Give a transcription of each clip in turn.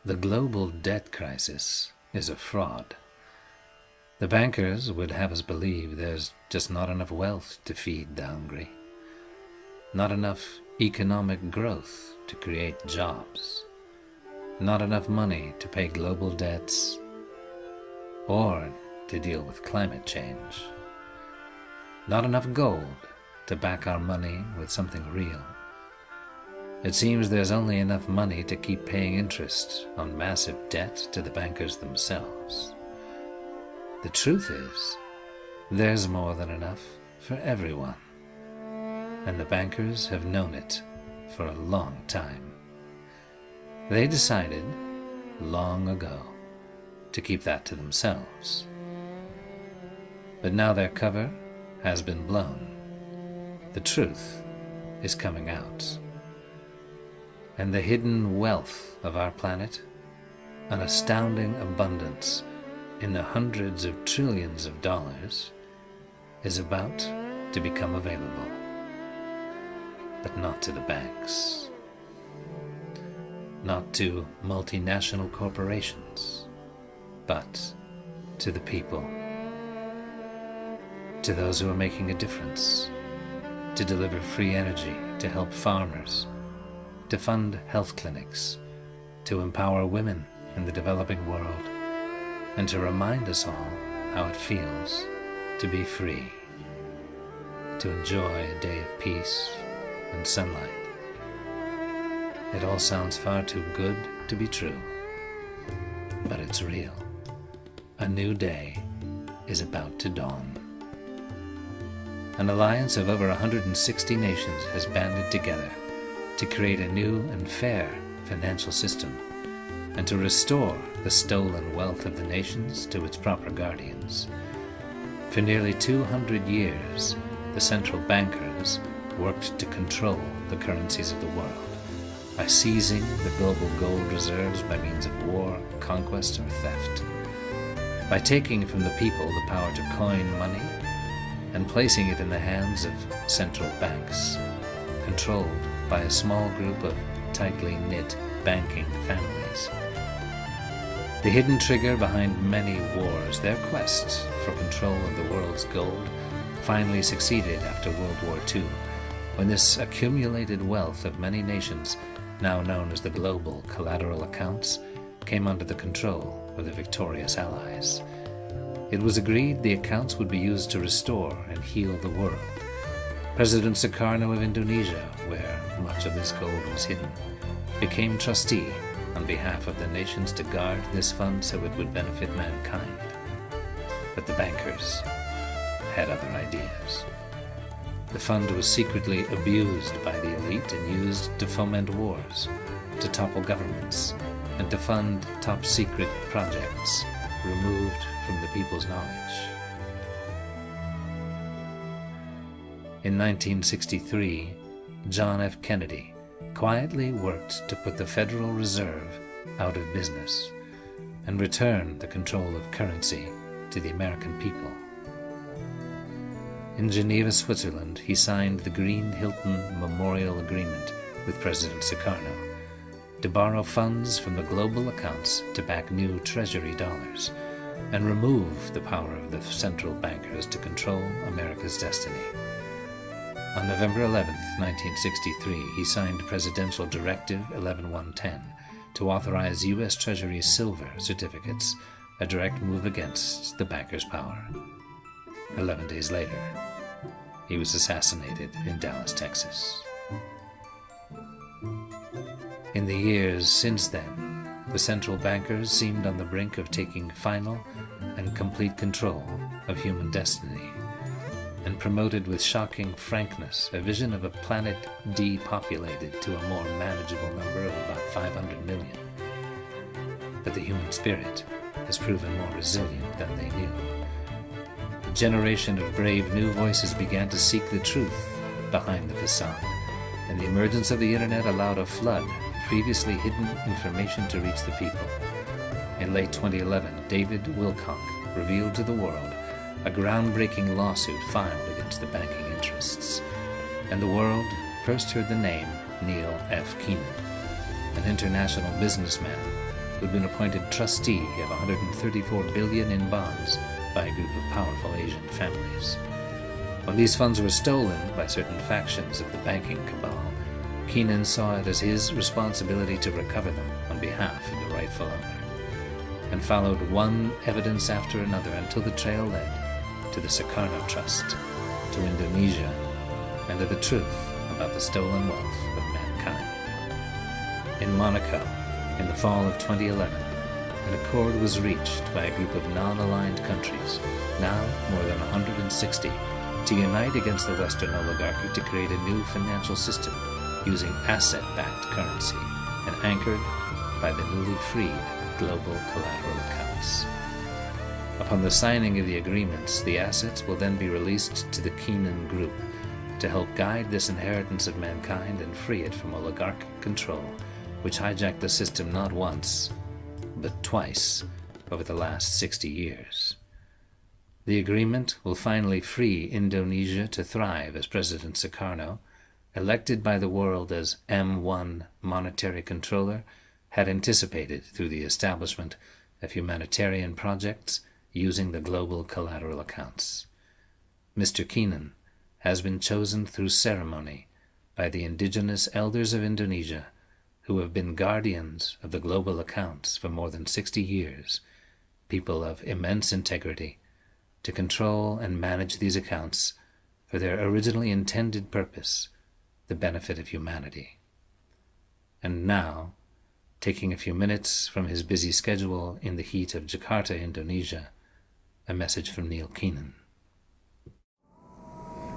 The global debt crisis is a fraud. The bankers would have us believe there's just not enough wealth to feed the hungry, not enough economic growth to create jobs, not enough money to pay global debts or to deal with climate change, not enough gold to back our money with something real. It seems there's only enough money to keep paying interest on massive debt to the bankers themselves. The truth is, there's more than enough for everyone, and the bankers have known it for a long time. They decided, long ago, to keep that to themselves. But now their cover has been blown. The truth is coming out. And the hidden wealth of our planet, an astounding abundance in the hundreds of trillions of dollars, is about to become available. But not to the banks, not to multinational corporations, but to the people, to those who are making a difference, to deliver free energy, to help farmers, to fund health clinics, to empower women in the developing world, and to remind us all how it feels to be free, to enjoy a day of peace and sunlight. It all sounds far too good to be true, but it's real. A new day is about to dawn. An alliance of over 160 nations has banded together to create a new and fair financial system and to restore the stolen wealth of the nations to its proper guardians. For nearly 200 years, the central bankers worked to control the currencies of the world by seizing the global gold reserves by means of war, conquest, or theft, by taking from the people the power to coin money and placing it in the hands of central banks, controlled by a small group of tightly knit banking families. The hidden trigger behind many wars, their quest for control of the world's gold, finally succeeded after World War II, when this accumulated wealth of many nations, now known as the global collateral accounts, came under the control of the victorious Allies. It was agreed the accounts would be used to restore and heal the world. President Sukarno of Indonesia, where much of this gold was hidden, became trustee on behalf of the nations to guard this fund so it would benefit mankind. But the bankers had other ideas. The fund was secretly abused by the elite and used to foment wars, to topple governments, and to fund top-secret projects removed from the people's knowledge. In 1963, John F. Kennedy quietly worked to put the Federal Reserve out of business and return the control of currency to the American people. In Geneva, Switzerland, he signed the Green-Hilton Memorial Agreement with President Sukarno to borrow funds from the global accounts to back new treasury dollars and remove the power of the central bankers to control America's destiny. On November 11, 1963, he signed Presidential Directive 11110 to authorize U.S. Treasury silver certificates, a direct move against the bankers' power. 11 days later, he was assassinated in Dallas, Texas. In the years since then, the central bankers seemed on the brink of taking final and complete control of human destiny, and promoted with shocking frankness a vision of a planet depopulated to a more manageable number of about 500 million. But the human spirit has proven more resilient than they knew. A generation of brave new voices began to seek the truth behind the facade, and the emergence of the internet allowed a flood of previously hidden information to reach the people. In late 2011, David Wilcock revealed to the world a groundbreaking lawsuit filed against the banking interests, and the world first heard the name Neil F. Keenan, an international businessman who'd been appointed trustee of 134 billion in bonds by a group of powerful Asian families. When these funds were stolen by certain factions of the banking cabal, Keenan saw it as his responsibility to recover them on behalf of the rightful owner, and followed one evidence after another until the trail led to the Sukarno Trust, to Indonesia, and to the truth about the stolen wealth of mankind. In Monaco, in the fall of 2011, an accord was reached by a group of non-aligned countries, now more than 160, to unite against the Western oligarchy to create a new financial system using asset-backed currency and anchored by the newly freed global collateral accounts. Upon the signing of the agreements, the assets will then be released to the Keenan Group to help guide this inheritance of mankind and free it from oligarchic control, which hijacked the system not once, but twice over the last 60 years. The agreement will finally free Indonesia to thrive as President Sukarno, elected by the world as M1 monetary controller, had anticipated through the establishment of humanitarian projects using the global collateral accounts. Mr. Keenan has been chosen through ceremony by the indigenous elders of Indonesia, who have been guardians of the global accounts for more than 60 years, people of immense integrity, to control and manage these accounts for their originally intended purpose, the benefit of humanity. And now, taking a few minutes from his busy schedule in the heat of Jakarta, Indonesia, a message from Neil Keenan.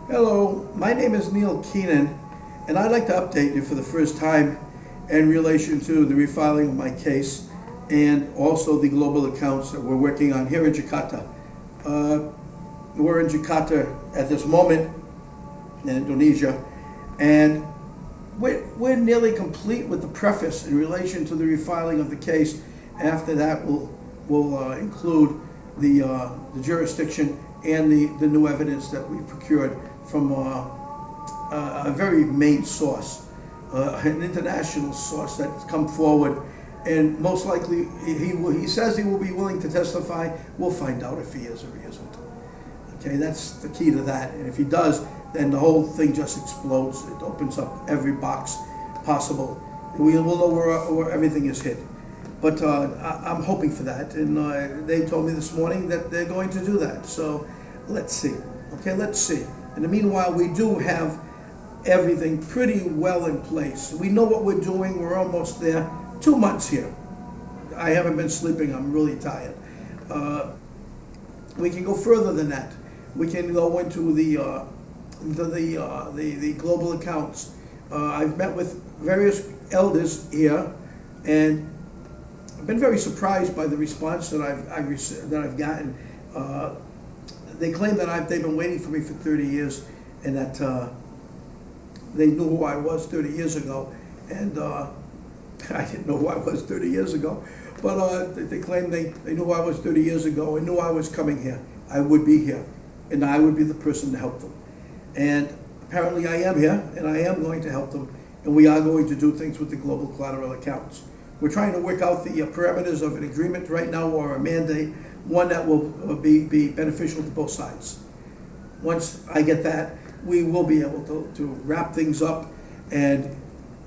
Hello, my name is Neil Keenan, and I'd like to update you for the first time in relation to the refiling of my case and also the global accounts that we're working on here in Jakarta. We're in Jakarta at this moment in Indonesia, and we're nearly complete with the preface in relation to the refiling of the case. After that, we'll include the jurisdiction and the new evidence that we procured from a very main source, an international source that's come forward, and most likely he says he will be willing to testify. We'll find out if he is or he isn't. Okay, that's the key to that. And if he does, then the whole thing just explodes. It opens up every box possible. We will know where everything is hid. But I'm hoping for that, and they told me this morning that they're going to do that. So let's see. Okay, let's see. In the meanwhile, we do have everything pretty well in place. We know what we're doing. We're almost there. 2 months here. I haven't been sleeping. I'm really tired. We can go further than that. We can go into the global accounts. I've met with various elders here, and I've been very surprised by the response that I've gotten. They claim that they've been waiting for me for 30 years, and that they knew who I was 30 years ago, and I didn't know who I was 30 years ago, but they claim they knew who I was 30 years ago and knew I was coming here. I would be here, and I would be the person to help them. And apparently I am here, and I am going to help them, and we are going to do things with the global collateral accounts. We're trying to work out the parameters of an agreement right now, or a mandate, one that will be beneficial to both sides. Once I get that, we will be able to wrap things up and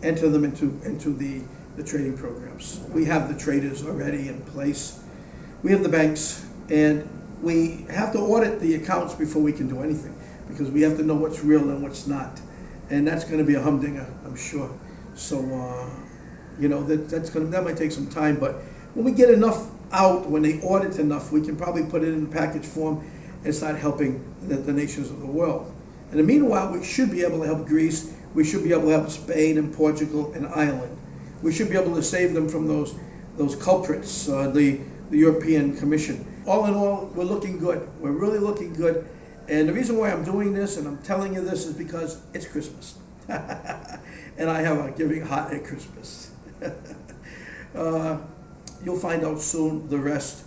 enter them into the trading programs. We have the traders already in place. We have the banks, and we have to audit the accounts before we can do anything, because we have to know what's real and what's not. And that's going to be a humdinger, I'm sure. So, that might take some time, but when we get enough out, when they audit enough, we can probably put it in package form and start helping the nations of the world. In the meanwhile, we should be able to help Greece. We should be able to help Spain and Portugal and Ireland. We should be able to save them from those culprits, the European Commission. All in all, we're looking good. We're really looking good. And the reason why I'm doing this and I'm telling you this is because it's Christmas. And I have a giving heart at Christmas. You'll find out soon the rest.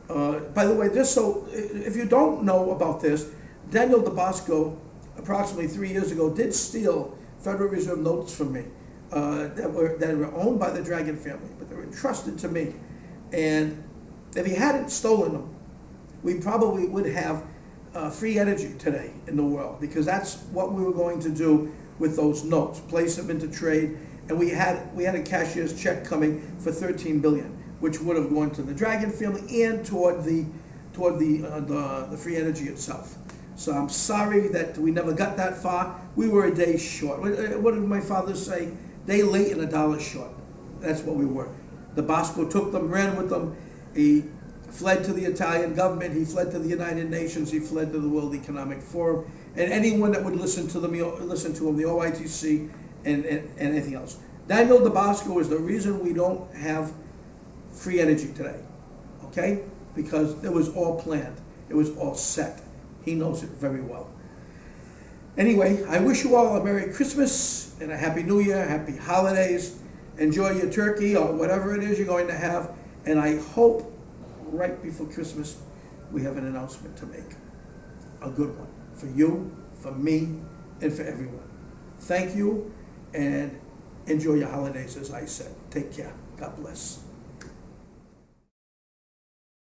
By the way, if you don't know about this, Daniel DeBosco, approximately 3 years ago, did steal Federal Reserve notes from me that were owned by the Dragon family, but they were entrusted to me. And if he hadn't stolen them, we probably would have free energy today in the world, because that's what we were going to do with those notes, place them into trade. And we had a cashier's check coming for 13 billion, which would have gone to the Dragon family and toward the free energy itself. So I'm sorry that we never got that far. We were a day short. What did my father say? Day late and a dollar short. That's what we were. The Bosco took them, ran with them. He fled to the Italian government. He fled to the United Nations. He fled to the World Economic Forum. And anyone that would listen to him, the OITC and anything else. Daniel DeBosco is the reason we don't have free energy today. Okay? Because it was all planned. It was all set. He knows it very well. Anyway, I wish you all a Merry Christmas and a Happy New Year, Happy Holidays. Enjoy your turkey or whatever it is you're going to have. And I hope right before Christmas we have an announcement to make. A good one. For you, for me, and for everyone. Thank you, and enjoy your holidays, as I said. Take care. God bless.